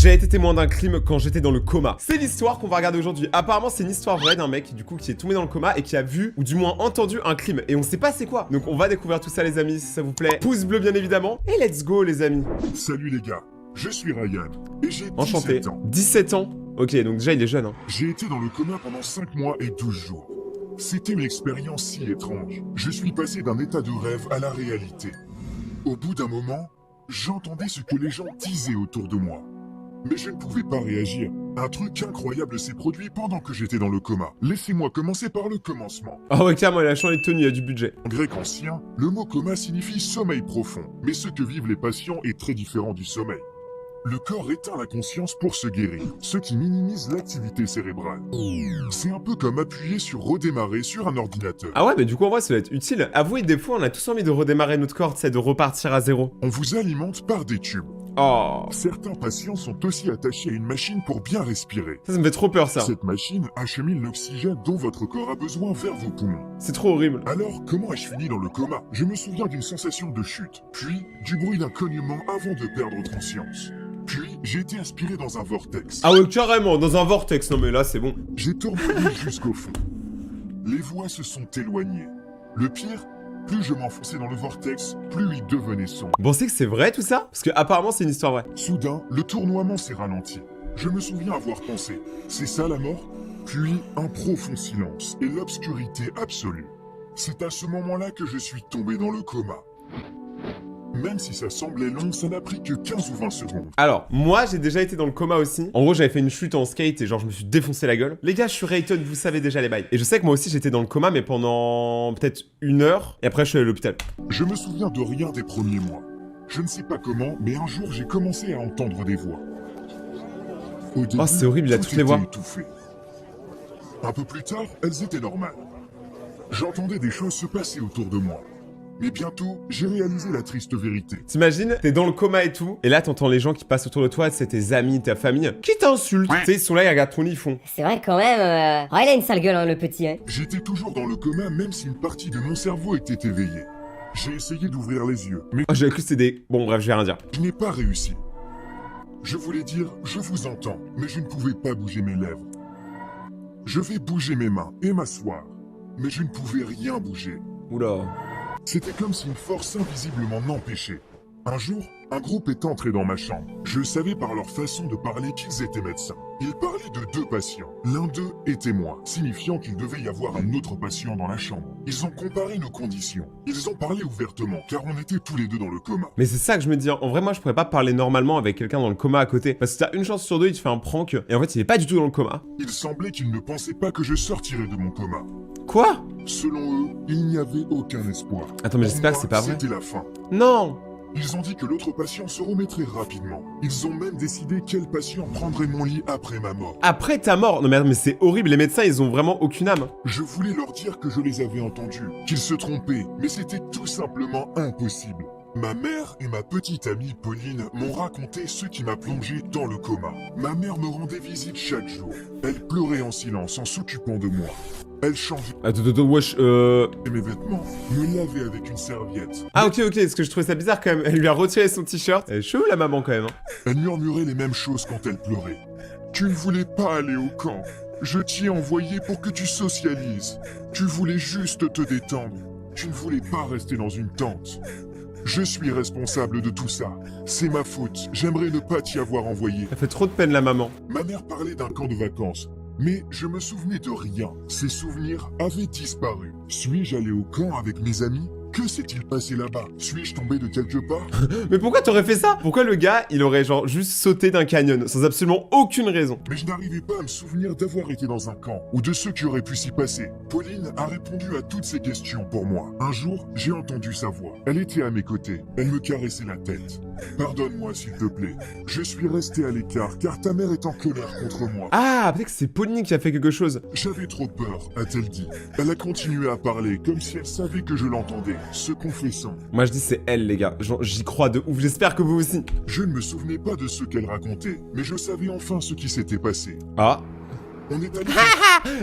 J'ai été témoin d'un crime quand j'étais dans le coma. C'est l'histoire qu'on va regarder aujourd'hui. Apparemment, c'est une histoire vraie d'un mec du coup qui est tombé dans le coma et qui a vu ou du moins entendu un crime. Et on sait pas c'est quoi. Donc on va découvrir tout ça les amis, si ça vous plaît. Pouce bleu bien évidemment. Et let's go les amis. Salut les gars, je suis Ryan et j'ai 17 Enchanté. ans. 17 ans. Ok, donc déjà il est jeune hein. J'ai été dans le coma pendant 5 mois et 12 jours. C'était une expérience si étrange. Je suis passé d'un état de rêve à la réalité. Au bout d'un moment, j'entendais ce que les gens disaient autour de moi. Mais je ne pouvais pas réagir. Un truc incroyable s'est produit pendant que j'étais dans le coma. Laissez-moi commencer par le commencement. Ah ouais carrément il a changé de tenue, il y a du budget. En grec ancien, le mot coma signifie sommeil profond. Mais ce que vivent les patients est très différent du sommeil. Le corps éteint la conscience pour se guérir, ce qui minimise l'activité cérébrale. C'est un peu comme appuyer sur redémarrer sur un ordinateur. Ah ouais mais du coup en vrai ça va être utile. Avouez des fois on a tous envie de redémarrer notre corps, tu sais, de repartir à zéro. On vous alimente par des tubes. Oh. Certains patients sont aussi attachés à une machine pour bien respirer. Ça me fait trop peur ça. Cette machine achemine l'oxygène dont votre corps a besoin vers vos poumons. C'est trop horrible. Alors, comment ai-je fini dans le coma? Je me souviens d'une sensation de chute, puis du bruit d'un cognement avant de perdre conscience. Puis, j'ai été aspiré dans un vortex. Ah ouais carrément, dans un vortex, non mais là c'est bon. J'ai tournoyé jusqu'au fond. Les voix se sont éloignées. Le pire, plus je m'enfonçais dans le vortex, plus il devenait sombre. Vous pensez que c'est vrai tout ça? Parce que apparemment c'est une histoire vraie. Soudain, le tournoiement s'est ralenti. Je me souviens avoir pensé, c'est ça la mort? Puis, un profond silence et l'obscurité absolue. C'est à ce moment-là que je suis tombé dans le coma. Même si ça semblait long, ça n'a pris que 15 ou 20 secondes. Alors, moi j'ai déjà été dans le coma aussi. En gros j'avais fait une chute en skate et genre je me suis défoncé la gueule. Les gars je suis Rayton, vous savez déjà les bails. Et je sais que moi aussi j'étais dans le coma mais pendant peut-être 1 heure. Et après je suis allé à l'hôpital. Je me souviens de rien des premiers mois. Je ne sais pas comment, mais un jour j'ai commencé à entendre des voix. Au début, c'est horrible, il a tout toutes les voix. était étouffé. Un peu plus tard, elles étaient normales. J'entendais des choses se passer autour de moi. Mais bientôt, j'ai réalisé la triste vérité. T'imagines, t'es dans le coma et tout. Et là t'entends les gens qui passent autour de toi, c'est tes amis, ta famille, qui t'insultent. Tu sais, ils sont là, ils regardent ton lit, ils font. C'est vrai quand même, oh, il a une sale gueule hein, le petit hein. J'étais toujours dans le coma même si une partie de mon cerveau était éveillée. J'ai essayé d'ouvrir les yeux, mais Oh j'avais cru que c'était des... Bon bref, je vais rien dire. je n'ai pas réussi. Je voulais dire « je vous entends », mais je ne pouvais pas bouger mes lèvres. Je vais bouger mes mains et m'asseoir, mais je ne pouvais rien bouger. Oula. C'était comme si une force invisible m'en empêchait. Un jour, un groupe est entré dans ma chambre. Je savais par leur façon de parler qu'ils étaient médecins. Ils parlaient de 2 patients. L'un d'eux était moi, signifiant qu'il devait y avoir un autre patient dans la chambre. Ils ont comparé nos conditions. Ils ont parlé ouvertement, car on était tous les deux dans le coma. Mais c'est ça que je me dis, en vrai moi je pourrais pas parler normalement avec quelqu'un dans le coma à côté. Parce que t'as une chance sur 2, il te fait un prank, et en fait il est pas du tout dans le coma. Il semblait qu'ils ne pensaient pas que je sortirais de mon coma. Quoi? Selon eux, il n'y avait aucun espoir. Attends mais Pour j'espère que moi, c'est pas vrai. C'était la fin. Non. Ils ont dit que l'autre patient se remettrait rapidement. Ils ont même décidé quel patient prendrait mon lit après ma mort. Après ta mort. Non mais c'est horrible, les médecins ils ont vraiment aucune âme. Je voulais leur dire que je les avais entendus, qu'ils se trompaient, mais c'était tout simplement impossible. Ma mère et ma petite amie Pauline m'ont raconté ce qui m'a plongé dans le coma. Ma mère me rendait visite chaque jour. Elle pleurait en silence en s'occupant de moi. Elle changeait Attends, wesh, mes vêtements, me lavait avec une serviette. Ah ok, parce que je trouvais ça bizarre quand même. Elle lui a retiré son t-shirt. Elle est chelou la maman quand même. Hein. Elle murmurait les mêmes choses quand elle pleurait. Tu ne voulais pas aller au camp. Je t'y ai envoyé pour que tu socialises. Tu voulais juste te détendre. Tu ne voulais pas rester dans une tente. Je suis responsable de tout ça. C'est ma faute. J'aimerais ne pas t'y avoir envoyé. Elle fait trop de peine la maman. Ma mère parlait d'un camp de vacances. Mais je me souvenais de rien. Ces souvenirs avaient disparu. Suis-je allé au camp avec mes amis? Que s'est-il passé là-bas? Suis-je tombé de quelque part? Mais pourquoi t'aurais fait ça? Pourquoi le gars, il aurait genre juste sauté d'un canyon, sans absolument aucune raison? Mais je n'arrivais pas à me souvenir d'avoir été dans un camp, ou de ce qui aurait pu s'y passer. Pauline a répondu à toutes ces questions pour moi. Un jour, j'ai entendu sa voix. Elle était à mes côtés. Elle me caressait la tête. Pardonne-moi, s'il te plaît. Je suis resté à l'écart, car ta mère est en colère contre moi. Ah, peut-être que c'est Pauline qui a fait quelque chose. J'avais trop peur, a-t-elle dit. Elle a continué à parler, comme si elle savait que je l'entendais, se confessant. Moi je dis c'est elle les gars, j'y crois de ouf, j'espère que vous aussi. Je ne me souvenais pas de ce qu'elle racontait, mais je savais enfin ce qui s'était passé. Ah. On est allé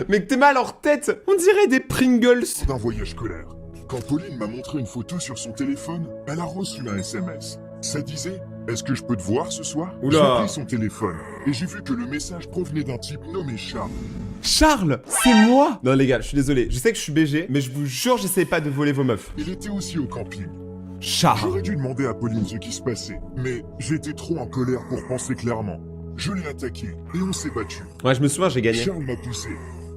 Mais que t'es mal en tête. On dirait des Pringles. d'un voyage scolaire. Quand Pauline m'a montré une photo sur son téléphone, elle a reçu un SMS. Ça disait Est-ce que je peux te voir ce soir? Oula. J'ai pris son téléphone et j'ai vu que le message provenait d'un type nommé Charles. Charles, c'est moi. Non les gars, je suis désolé. Je sais que je suis BG, mais je vous jure, j'essayais pas de voler vos meufs. Il était aussi au camping. Charles. J'aurais dû demander à Pauline ce qui se passait, mais j'étais trop en colère pour penser clairement. Je l'ai attaqué et on s'est battu. Ouais, je me souviens, j'ai gagné. Charles m'a poussé.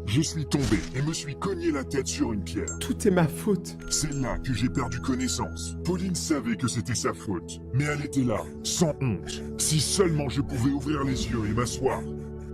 Je suis tombé et me suis cogné la tête sur une pierre. Tout est ma faute. C'est là que j'ai perdu connaissance. Pauline savait que c'était sa faute, mais elle était là, sans honte. Si seulement je pouvais ouvrir les yeux et m'asseoir,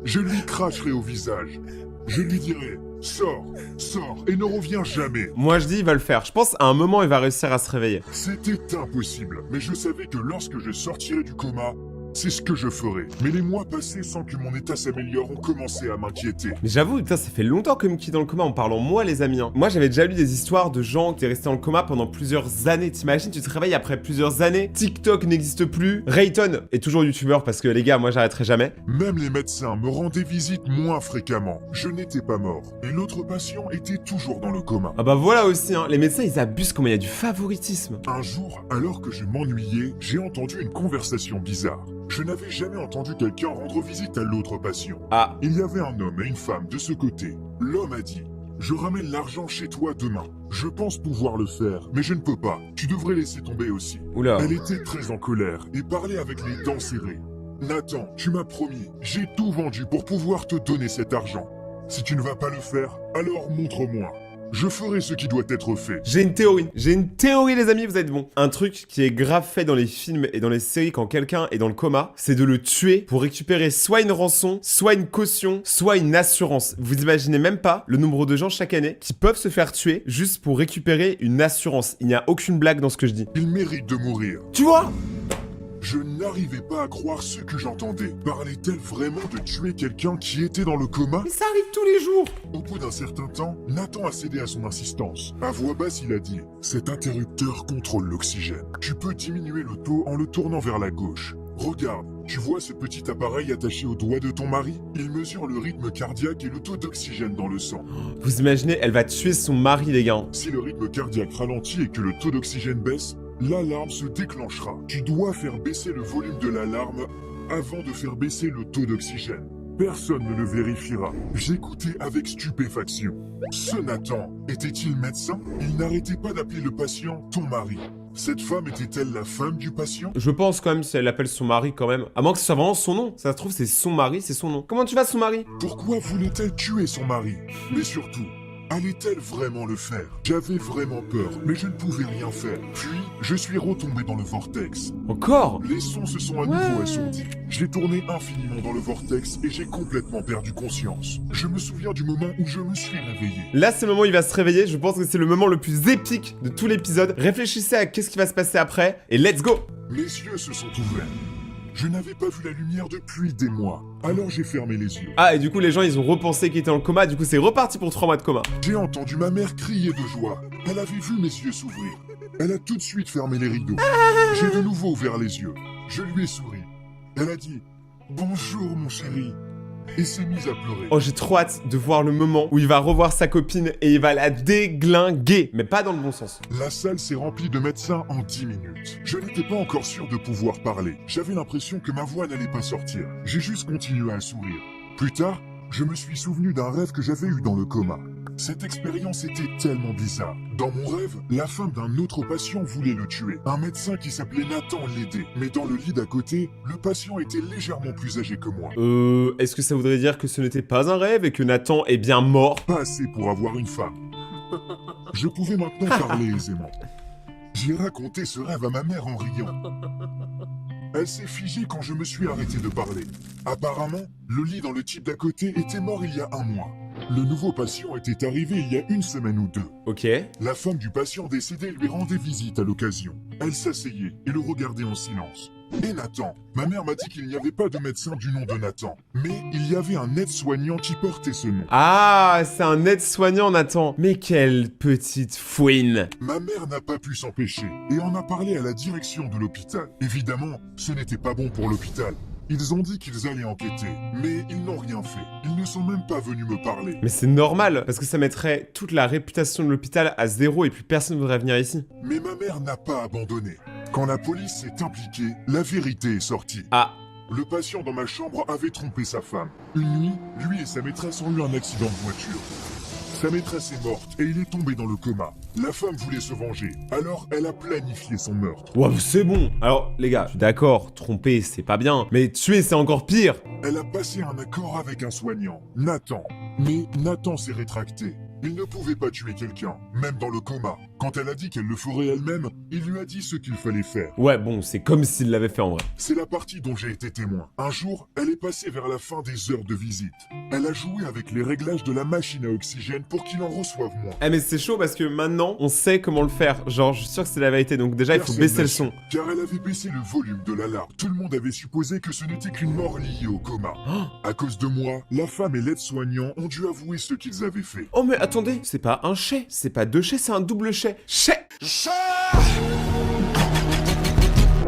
je lui cracherais au visage. Je lui dirais, sors, sors et ne reviens jamais. Moi je dis, il va le faire. Je pense à un moment, il va réussir à se réveiller. C'était impossible, mais je savais que lorsque je sortirais du coma, c'est ce que je ferais. Mais les mois passés sans que mon état s'améliore ont commencé à m'inquiéter. Mais j'avoue, putain, ça fait longtemps que me quitte dans le coma en parlant moi, les amis. Hein. Moi, j'avais déjà lu des histoires de gens qui étaient restés dans le coma pendant plusieurs années. T'imagines, tu te réveilles après plusieurs années. TikTok n'existe plus. Rayton est toujours youtubeur parce que les gars, moi, j'arrêterai jamais. Même les médecins me rendaient visite moins fréquemment. Je n'étais pas mort. Et l'autre patient était toujours dans le coma. Ah bah voilà aussi, hein. Les médecins, ils abusent comme il y a du favoritisme. Un jour, alors que je m'ennuyais, j'ai entendu une conversation bizarre. Je n'avais jamais entendu quelqu'un rendre visite à l'autre patient. Ah, Il y avait un homme et une femme de ce côté. L'homme a dit « Je ramène l'argent chez toi demain. Je pense pouvoir le faire, mais je ne peux pas. Tu devrais laisser tomber aussi. » oula. Elle était très en colère et parlait avec les dents serrées. « Nathan, tu m'as promis. J'ai tout vendu pour pouvoir te donner cet argent. Si tu ne vas pas le faire, alors montre-moi. Je ferai ce qui doit être fait. » J'ai une théorie les amis, vous êtes bons. Un truc qui est grave fait dans les films et dans les séries quand quelqu'un est dans le coma, c'est de le tuer pour récupérer soit une rançon, soit une caution, soit une assurance. Vous imaginez même pas le nombre de gens chaque année qui peuvent se faire tuer juste pour récupérer une assurance. Il n'y a aucune blague dans ce que je dis. Il mérite de mourir. Tu vois? Je n'arrivais pas à croire ce que j'entendais. Parlait-elle vraiment de tuer quelqu'un qui était dans le coma? Mais ça arrive tous les jours. Au bout d'un certain temps, Nathan a cédé à son insistance. À voix basse, il a dit « Cet interrupteur contrôle l'oxygène. Tu peux diminuer le taux en le tournant vers la gauche. Regarde, tu vois ce petit appareil attaché au doigt de ton mari? Il mesure le rythme cardiaque et le taux d'oxygène dans le sang. Vous imaginez, elle va tuer son mari les gars. Si le rythme cardiaque ralentit et que le taux d'oxygène baisse, l'alarme se déclenchera. Tu dois faire baisser le volume de l'alarme avant de faire baisser le taux d'oxygène. Personne ne le vérifiera. J'écoutais avec stupéfaction. Ce Nathan était-il médecin? Il n'arrêtait pas d'appeler le patient ton mari. Cette femme était-elle la femme du patient? Je pense quand même si elle appelle son mari quand même. À moins que ce soit vraiment son nom. Ça se trouve c'est son mari, c'est son nom. Comment tu vas son mari? Pourquoi voulait-elle tuer son mari? Mais surtout, allait-elle vraiment le faire? J'avais vraiment peur, mais je ne pouvais rien faire. Puis, je suis retombé dans le vortex. Encore? Les sons se sont à nouveau assourdis. J'ai tourné infiniment dans le vortex et j'ai complètement perdu conscience. Je me souviens du moment où je me suis réveillé. Là, c'est le moment où il va se réveiller. Je pense que c'est le moment le plus épique de tout l'épisode. Réfléchissez à qu'est-ce qui va se passer après et let's go! Mes yeux se sont ouverts. Je n'avais pas vu la lumière depuis des mois. Alors j'ai fermé les yeux. Ah, et du coup, les gens, ils ont repensé qu'il était dans le coma. Du coup, c'est reparti pour 3 mois de coma. J'ai entendu ma mère crier de joie. Elle avait vu mes yeux s'ouvrir. Elle a tout de suite fermé les rideaux. J'ai de nouveau ouvert les yeux. Je lui ai souri. Elle a dit « Bonjour mon chéri » et s'est mise à pleurer. Oh, j'ai trop hâte de voir le moment où il va revoir sa copine et il va la déglinguer. Mais pas dans le bon sens. La salle s'est remplie de médecins en 10 minutes. Je n'étais pas encore sûr de pouvoir parler. J'avais l'impression que ma voix n'allait pas sortir. J'ai juste continué à sourire. Plus tard, je me suis souvenu d'un rêve que j'avais eu dans le coma. Cette expérience était tellement bizarre. Dans mon rêve, la femme d'un autre patient voulait le tuer. Un médecin qui s'appelait Nathan l'aidait. Mais dans le lit d'à côté, le patient était légèrement plus âgé que moi. Est-ce que ça voudrait dire que ce n'était pas un rêve et que Nathan est bien mort? Pas assez pour avoir une femme. Je pouvais maintenant parler aisément. J'ai raconté ce rêve à ma mère en riant. Elle s'est figée quand je me suis arrêté de parler. Apparemment, le lit dans le type d'à côté était mort il y a 1 mois. Le nouveau patient était arrivé il y a 1 semaine ou 2. Ok. La femme du patient décédé lui rendait visite à l'occasion. Elle s'asseyait et le regardait en silence. Et Nathan, ma mère m'a dit qu'il n'y avait pas de médecin du nom de Nathan, mais il y avait un aide-soignant qui portait ce nom. Ah, c'est un aide-soignant, Nathan. Mais quelle petite fouine. Ma mère n'a pas pu s'empêcher et en a parlé à la direction de l'hôpital. Évidemment, ce n'était pas bon pour l'hôpital. Ils ont dit qu'ils allaient enquêter, mais ils n'ont rien fait. Ils ne sont même pas venus me parler. Mais c'est normal, parce que ça mettrait toute la réputation de l'hôpital à zéro et plus personne ne voudrait venir ici. Mais ma mère n'a pas abandonné. Quand la police s'est impliquée, la vérité est sortie. Ah. Le patient dans ma chambre avait trompé sa femme. Une nuit, lui et sa maîtresse ont eu un accident de voiture. Sa maîtresse est morte et il est tombé dans le coma. La femme voulait se venger, alors elle a planifié son meurtre. Ouais, c'est bon. Alors, les gars, je suis d'accord, tromper, c'est pas bien. Mais tuer, c'est encore pire. Elle a passé un accord avec un soignant, Nathan. Mais Nathan s'est rétracté. Il ne pouvait pas tuer quelqu'un, même dans le coma. Quand elle a dit qu'elle le ferait elle-même, il lui a dit ce qu'il fallait faire. Ouais, bon, c'est comme s'il l'avait fait en vrai. C'est la partie dont j'ai été témoin. Un jour, elle est passée vers la fin des heures de visite. Elle a joué avec les réglages de la machine à oxygène pour qu'il en reçoive moins. Eh mais c'est chaud parce que maintenant, on sait comment le faire. Genre, je suis sûr que c'est la vérité, donc déjà, il faut Personne baisser n'a le su, son. Car elle avait baissé le volume de l'alarme. Tout le monde avait supposé que ce n'était qu'une mort liée au coma. À cause de moi, la femme et l'aide-soignant ont dû avouer ce qu'ils avaient fait. Oh mais attendez, c'est pas un chais, c'est pas deux chais, c'est un double chais. Chais.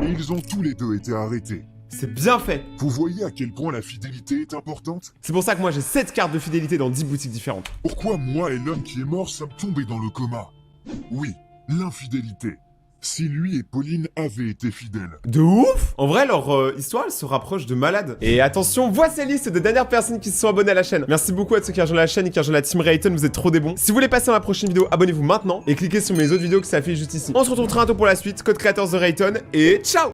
Et ils ont tous les deux été arrêtés. C'est bien fait. Vous voyez à quel point la fidélité est importante? C'est pour ça que moi j'ai 7 cartes de fidélité dans 10 boutiques différentes. Pourquoi moi et l'homme qui est mort sommes tombés dans le coma? Oui, l'infidélité. Si lui et Pauline avaient été fidèles. De ouf. En vrai, leur histoire, elle se rapproche de malade. Et attention, voici la liste des dernières personnes qui se sont abonnées à la chaîne. Merci beaucoup à ceux qui ont rejoint la chaîne et qui ont rejoint la Team Rayton, vous êtes trop des bons. Si vous voulez passer à ma prochaine vidéo, abonnez-vous maintenant et cliquez sur mes autres vidéos qui s'affichent juste ici. On se retrouve très bientôt pour la suite, code créateur The Rayton et ciao.